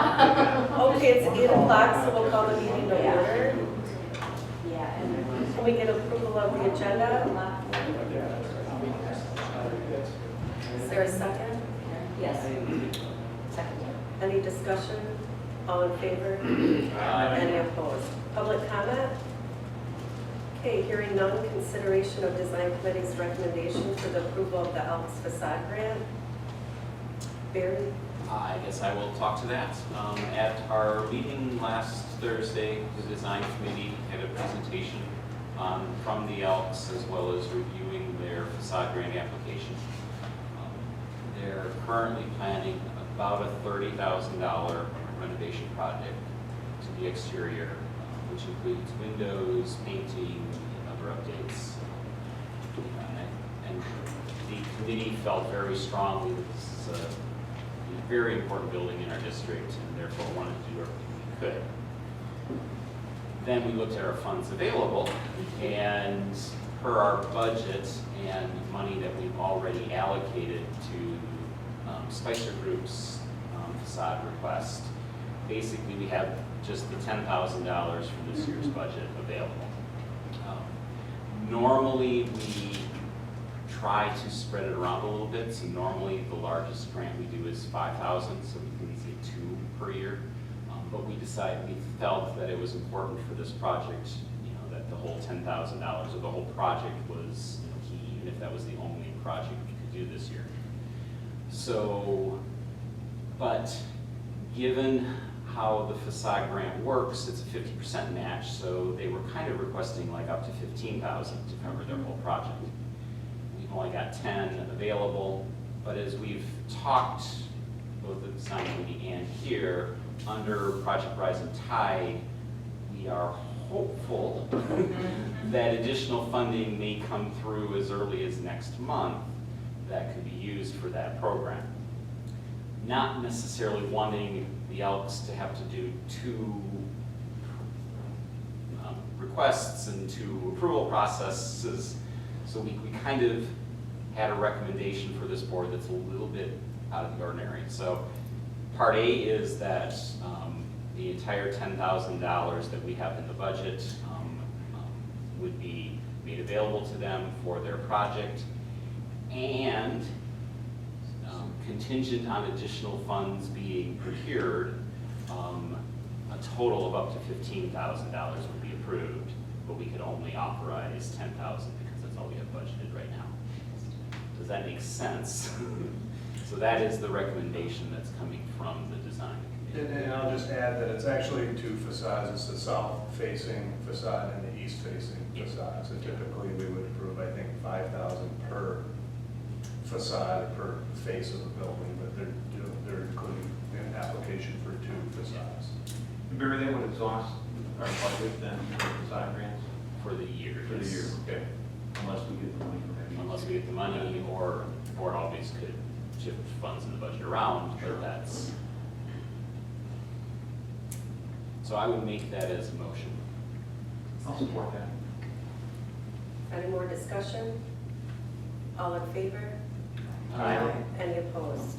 Okay, it's 8 o'clock, so we'll call the meeting to order. Yeah. Can we get approval of the agenda? Is there a second? Yes. Second. Any discussion? All in favor? Any opposed? Public comment? Okay, hearing none, consideration of design committee's recommendation for the approval of the Elks facade grant. Barry? I guess I will talk to that. At our meeting last Thursday, the design committee had a presentation from the Elks as well as reviewing their facade grant application. They're currently planning about a $30,000 renovation project to the exterior, which includes windows, painting, and other updates. And the committee felt very strongly that this is a very important building in our district, and therefore wanted to do everything we could. Then we looked at our funds available, and per our budget and money that we've already allocated to Spicer Group's facade request, basically we have just the $10,000 for this year's budget available. Normally we try to spread it around a little bit, so normally the largest grant we do is $5,000, so we can say 2 per year. But we felt that it was important for this project, that the whole $10,000 or the whole project was key, even if that was the only project we could do this year. So, but given how the facade grant works, it's a 50% match, so they were kind of requesting like up to $15,000 to cover their whole project. We've only got 10 available, but as we've talked, both the design committee and here, under Project Rise and Tide, we are hopeful that additional funding may come through as early as next month that could be used for that program. Not necessarily wanting the Elks to have to do 2 requests and 2 approval processes, so we kind of had a recommendation for this board that's a little bit out of the ordinary. So part A is that the entire $10,000 that we have in the budget would be made available to them for their project, and contingent on additional funds being procured, a total of up to $15,000 would be approved, but we could only authorize $10,000 because that's all we have budgeted right now. Does that make sense? So that is the recommendation that's coming from the design committee. And I'll just add that it's actually 2 facades. It's the south-facing facade and the east-facing facade. So typically we would approve, I think, $5,000 per facade per face of the building, but they're including an application for 2 facades. Barry, that would exhaust our budget then for facade grants? For the year. For the year, okay. Unless we get the money from that. Unless we get the money, or the board always could shift funds in the budget around, but that's. So I would make that as a motion. I'll support that. Any more discussion? All in favor? Aye. Any opposed?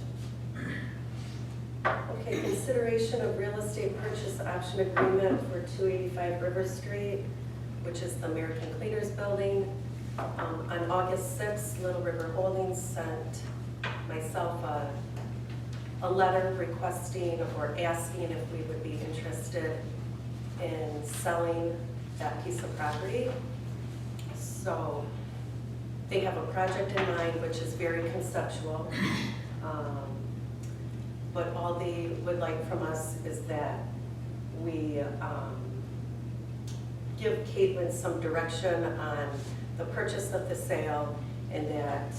Okay, consideration of real estate purchase option agreement for 285 River Street, which is the American Cleaners Building. On August 6th, Little River Holdings sent myself a letter requesting or asking if we would be interested in selling that piece of property. So they have a project in mind which is very conceptual, but all they would like from us is that we give Caitlin some direction on the purchase of the sale, and that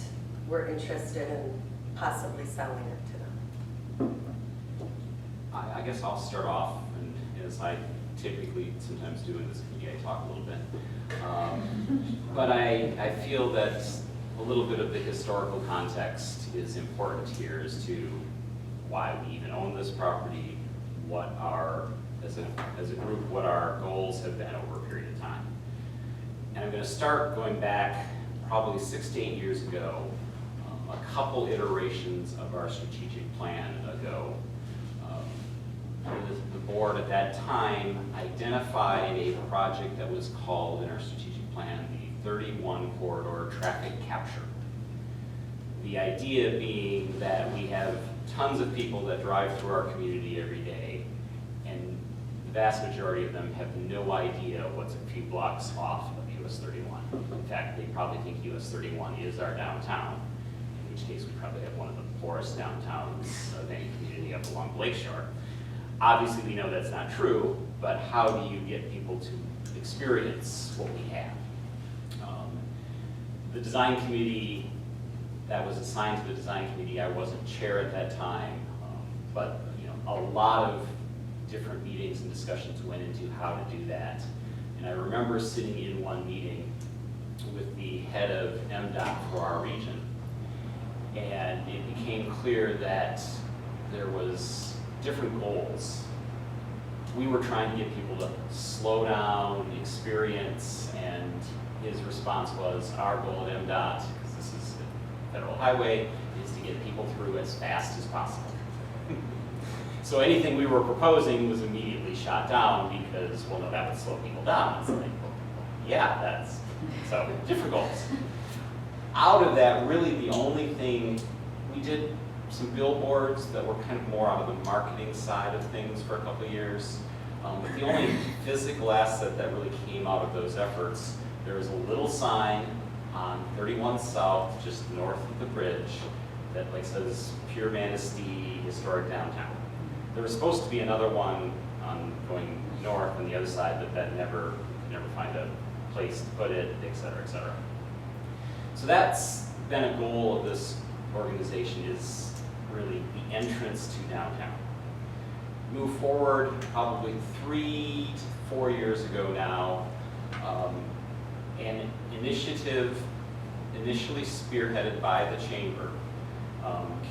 we're interested in possibly selling it to them. I guess I'll start off, and as I typically sometimes do in this committee, I talk a little bit. But I feel that a little bit of the historical context is important here as to why we even own this property, what our, as a group, what our goals have been over a period of time. And I'm going to start going back probably 6 to 8 years ago, a couple iterations of our strategic plan ago. board at that time identified a project that was called in our strategic plan the 31 corridor traffic capture. The idea being that we have tons of people that drive through our community every day, and the vast majority of them have no idea what's a few blocks off of US 31. In fact, they probably think US 31 is our downtown, in which case we probably have one of the poorest downtowns of any community up along the lakeshore. Obviously, we know that's not true, but how do you get people to experience what we have? The design committee that was assigned to the design committee, I wasn't chair at that time, but a lot of different meetings and discussions went into how to do that. And I remember sitting in one meeting with the head of MDOT for our region, and it became clear that there was different goals. We were trying to get people to slow down, experience, and his response was, our goal at MDOT, because this is a federal highway, is to get people through as fast as possible. So anything we were proposing was immediately shot down because, well, no, that would slow people down. It's like, yeah, that's, so different goals. Out of that, really the only thing, we did some billboards that were kind of more out of the marketing side of things for a couple of years. But the only physical asset that really came out of those efforts, there was a little sign on 31 South, just north of the bridge, that says Pure Manistee Historic Downtown. There was supposed to be another one going north on the other side, but that never find a place to put it, et cetera, et cetera. So that's been a goal of this organization, is really the entrance to downtown. Move forward probably 3 to 4 years ago now, an initiative initially spearheaded by the chamber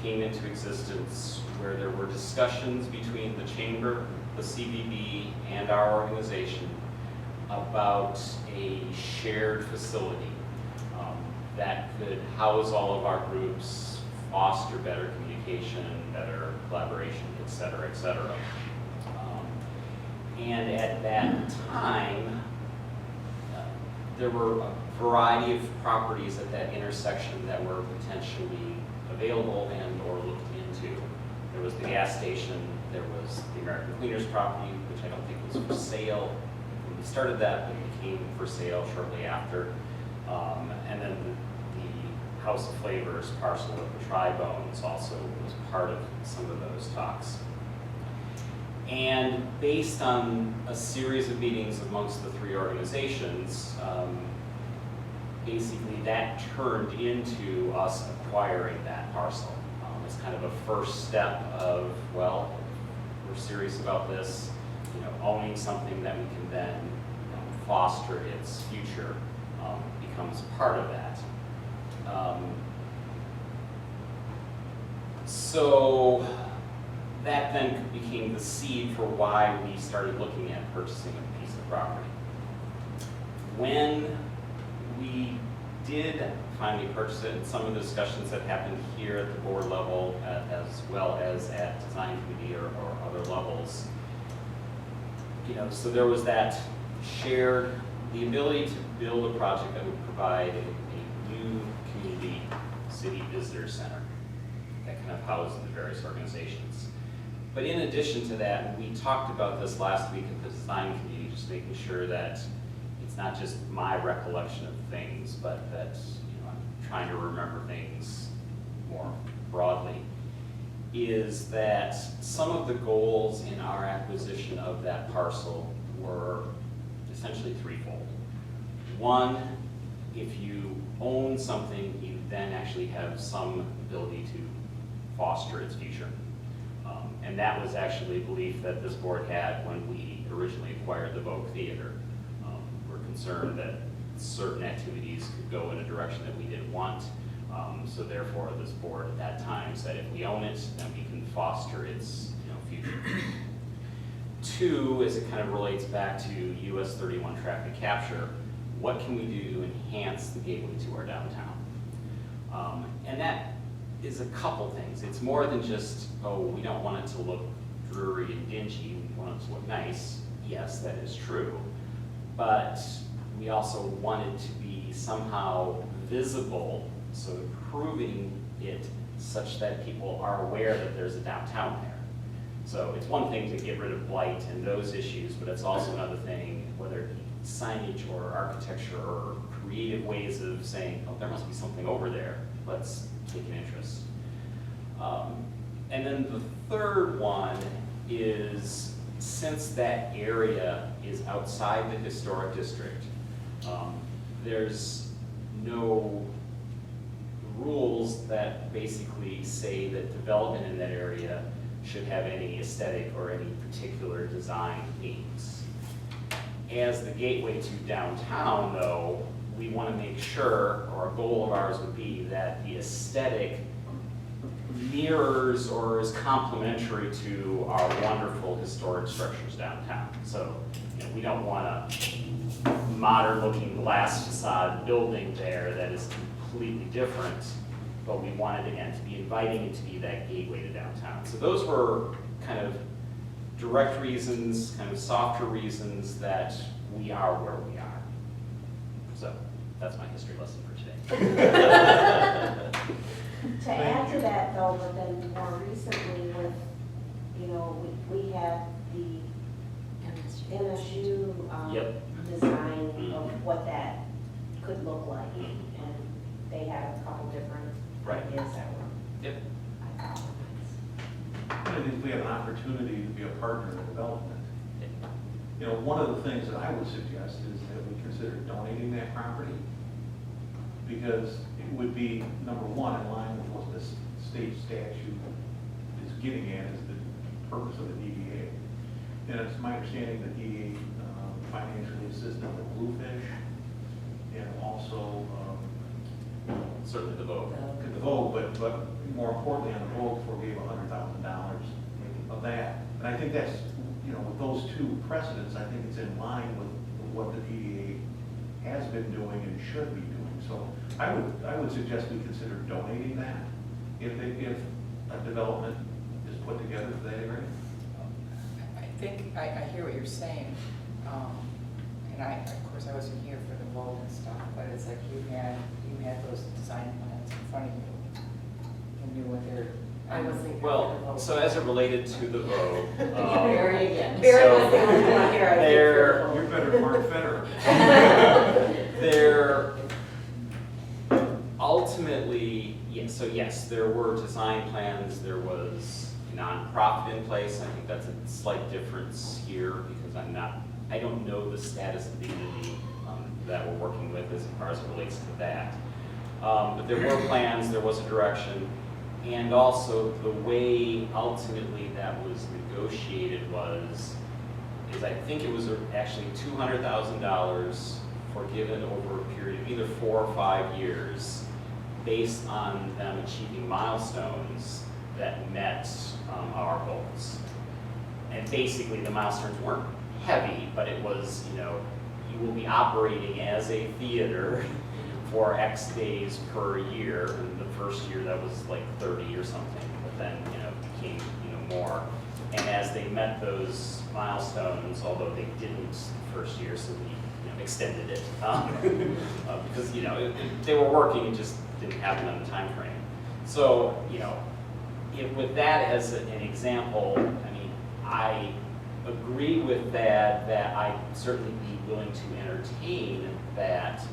came into existence where there were discussions between the chamber, the CBB, and our organization about a shared facility that could house all of our groups, foster better communication, better collaboration, et cetera, et cetera. And at that time, there were a variety of properties at that intersection that were potentially available and or looked into. There was the gas station, there was the American Cleaners property, which I don't think was for sale when we started that, but it became for sale shortly after. And then the House of Flavors parcel of the Tri-Bones also was part of some of those talks. And based on a series of meetings amongst the three organizations, basically that turned into us acquiring that parcel. It's kind of a first step of, well, we're serious about this, owning something that we can then foster its future becomes part of that. So that then became the seed for why we started looking at purchasing a piece of property. When we did finally purchase it, and some of the discussions that happened here at the board level as well as at design committee or other levels, so there was that shared, the ability to build a project that would provide a new community city visitor center that kind of housed the various organizations. But in addition to that, we talked about this last week at the design committee, just making sure that it's not just my recollection of things, but that I'm trying to remember things more broadly, is that some of the goals in our acquisition of that parcel were essentially threefold. One, if you own something, you then actually have some ability to foster its future. And that was actually a belief that this board had when we originally acquired the Vogue Theater. We're concerned that certain activities could go in a direction that we didn't want. So therefore, this board at that time said if we own it, then we can foster its future. Two, as it kind of relates back to US 31 traffic capture, what can we do to enhance the gateway to our downtown? And that is a couple things. It's more than just, oh, we don't want it to look dreary and dingy. We want it nice. Yes, that is true. But we also want it to be somehow visible, so improving it such that people are aware that there's a downtown there. So it's one thing to get rid of blight and those issues, but it's also another thing, whether it be signage or architecture or creative ways of saying, oh, there must be something over there. Let's take an interest. And then the third one is, since that area is outside the historic district, there's no rules that basically say that development in that area should have any aesthetic or any particular design themes. As the gateway to downtown, though, we want to make sure, or a goal of ours would be, that the aesthetic mirrors or is complementary to our wonderful historic structures downtown. So, we don't want a modern-looking glass facade building there that is completely different, but we wanted, again, to be inviting and to be that gateway to downtown. So those were kind of direct reasons, kind of softer reasons that we are where we are. So that's my history lesson for today. To add to that though, but then more recently with, we had the MSU Yep. design of what that could look like. And they had a couple different Right. ideas that were, Yep. I thought were nice. I think we have an opportunity to be a partner in development. One of the things that I would suggest is that we consider donating that property, because it would be, number one, in line with what this state statute is getting at, is the purpose of the DDA. And it's my understanding that DDA financially assisted the Bluefish, and also Certainly the vote. the Vogue, but more importantly, on the Vogue, forgave $100,000 of that. And I think that's, with those two precedents, I think it's in line with what the DDA has been doing and should be doing. So I would suggest we consider donating that if a development is put together for that area. I think, I hear what you're saying, and of course, I wasn't here for the vote and stuff, but it's like you had those design plans in front of you, and knew what they're. I wasn't. Well, so as it related to the vote, Barry again. Barry was the only one here, I think, There- for the You're vote. better than Mark Federer. there ultimately, yes, there were design plans, there was a nonprofit in place. I think that's a slight difference here because I don't know the status of the entity that we're working with as far as it relates to that. But there were plans, there was a direction, and also the way ultimately that was negotiated is I think it was actually $200,000 forgiven over a period of either 4 or 5 years based on them achieving milestones that met our goals. And basically the milestones weren't heavy, but it was, you will be operating as a theater for X days per year. And the first year that was like 30 or something, but then, became, more. And as they met those milestones, although they didn't the first year, so we extended it because they were working, it just didn't happen on the time frame. So with that as an example, I agree with that I'd certainly be willing to entertain that.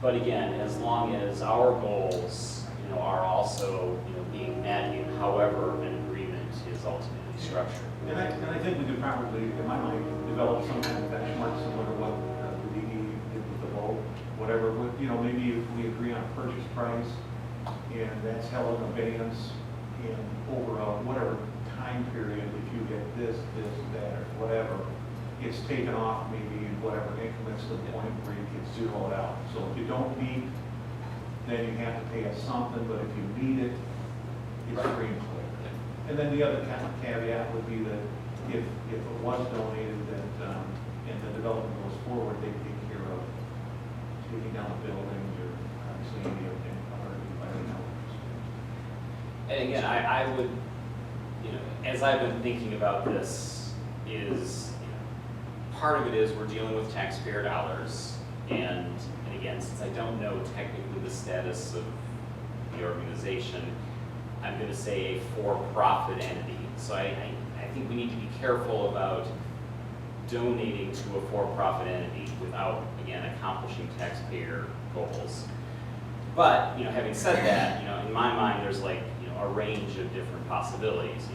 But again, as long as our goals are also being met in however an agreement is ultimately structured. And I think we could probably, in my mind, develop some kind of benchmark similar to what the DD did with the vote, whatever. Maybe if we agree on a purchase price, and that's held in abeyance, and over a whatever time period, if you get this, that, or whatever, it's taken off maybe in whatever increments to the point where you get zeroed out. So if you don't meet, then you have to pay us something, but if you meet it, it's free and clear. And then the other kind of caveat would be that if it was donated, that and the development goes forward, they take care of taking down the buildings or obviously any of them other environmental. And again, I would, as I've been thinking about this, is, part of it is we're dealing with taxpayer dollars. And again, since I don't know technically the status of the organization, I'm going to say a for-profit entity. So I think we need to be careful about donating to a for-profit entity without, again, accomplishing taxpayer goals. But, having said that, in my mind, there's like, a range of different possibilities.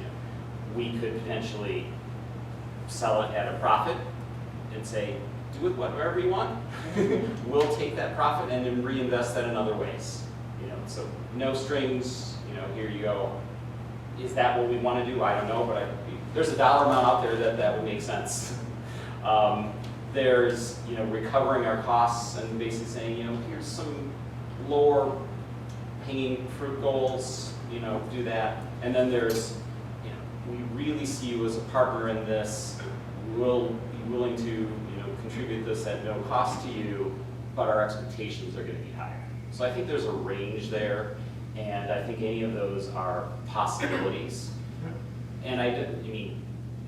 We could potentially sell it at a profit and say, do it whatever you want. We'll take that profit and then reinvest that in other ways. So no strings, here you go. Is that what we want to do? I don't know, but there's a dollar amount out there that would make sense. There's, recovering our costs and basically saying, here's some lower hanging fruit goals, do that. And then there's, we really see you as a partner in this. We'll be willing to, contribute this at no cost to you, but our expectations are going to be higher. So I think there's a range there, and I think any of those are possibilities. And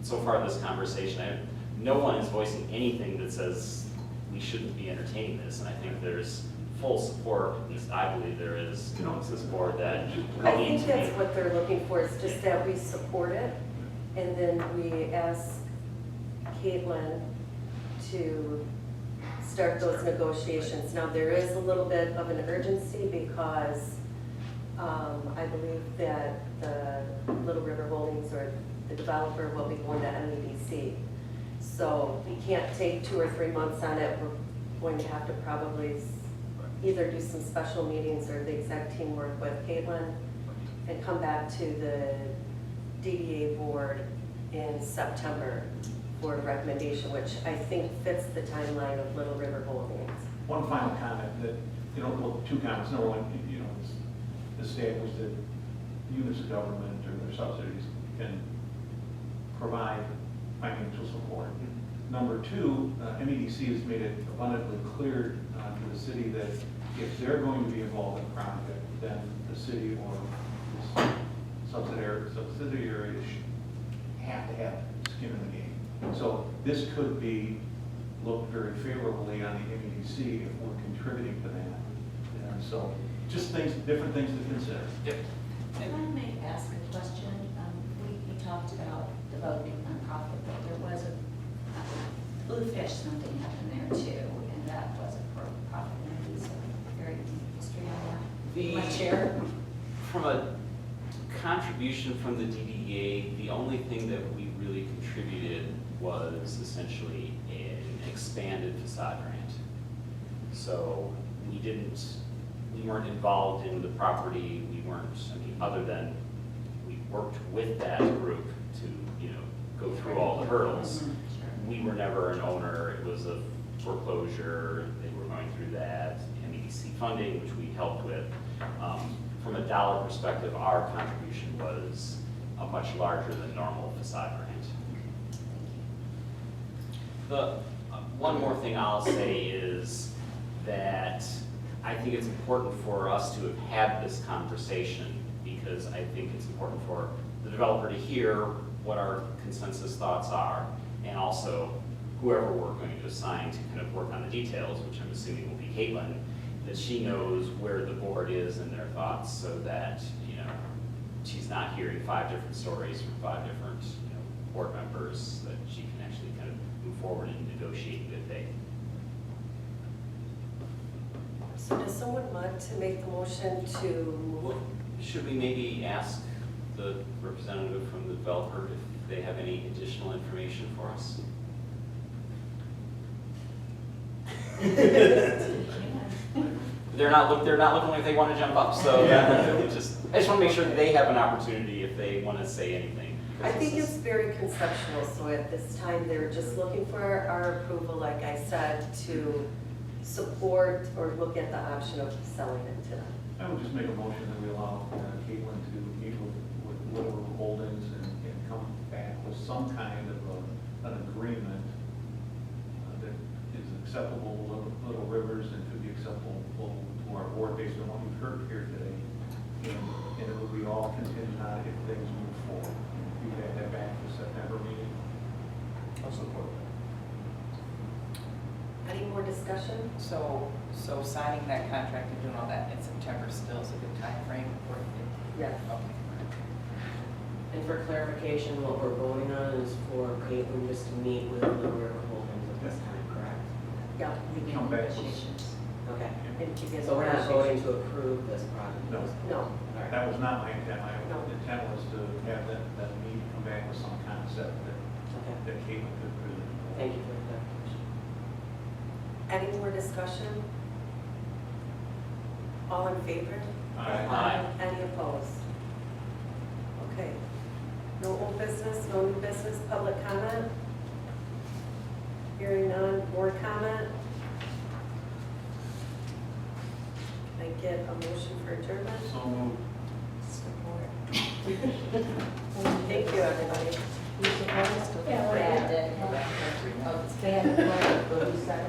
so far this conversation, no one is voicing anything that says we shouldn't be entertaining this, and I think there's full support, at least I believe there is, amongst this board that I think that's what they're looking for, is just that we support it, and then we ask Caitlin to start those negotiations. Now, there is a little bit of an urgency because I believe that the Little River Holdings or the developer will be going to MEDC. So we can't take 2 or 3 months on it. We're going to have to probably either do some special meetings or the exec team work with Caitlin and come back to the DDA board in September for a recommendation, which I think fits the timeline of Little River Holdings. One final comment that, well, 2 comments. Number one, it's established that units of government or their subsidies can provide financial support. Number 2, MEDC has made it abundantly clear to the city that if they're going to be involved in the project, then the city or the subsidiaries have to have skin in the game. So this could be looked very favorably on the MEDC if we're contributing to that. And so just different things to consider. Yep. If I may ask a question, we talked about developing nonprofit, but there was a Bluefish, something happened there too, and that was a for-profit entity, so very deep history on that. My chair? From a contribution from the DDA, the only thing that we really contributed was essentially an expanded facade grant. So we weren't involved in the property, other than we worked with that group to, go through all the hurdles. We were never an owner, it was a foreclosure, they were going through that, MEDC funding, which we helped with. From a dollar perspective, our contribution was a much larger than normal facade grant. The one more thing I'll say is that I think it's important for us to have had this conversation because I think it's important for the developer to hear what our consensus thoughts are, and also whoever we're going to assign to kind of work on the details, which I'm assuming will be Caitlin, that she knows where the board is and their thoughts so that, she's not hearing 5 different stories from 5 different, board members, that she can actually kind of move forward and negotiate in good faith. So does someone want to make the motion to move? Should we maybe ask the representative from the developer if they have any additional information for us? They're not looking like they want to jump up, so I just want to make sure that they have an opportunity if they want to say anything. I think it's very conceptual, so at this time, they're just looking for our approval, like I said, to support or look at the option of selling it to them. I would just make a motion that we allow Caitlin to meet with Little River Holdings and come back with some kind of an agreement that is acceptable to Little Rivers and could be acceptable to our board based on what we've heard here today. And it will be all contingent on if things move forward. You have that back for the September meeting. discussion? So signing that contract and doing all that in September still is a good time frame for it? Yeah. Okay. And for clarification, what we're voting on is for Caitlin just to meet with the River Holdings at this time, correct? Yeah. We come back with, Negotiations. Okay. And to get So we're not voting to approve this project? No. No. All right. that was not my intent. My No. intent was to have that meeting come back with some concept Okay. that Caitlin could present. Thank you for the clarification. Any more discussion? All in favor? Aye. Any opposed? Okay. No old business, no new business, public comment? Hearing none, board comment? Can I get a motion for adjournment? So moved. Support. Thank you, everybody. You support us? Go back to that. Oh, it's bad, will you second?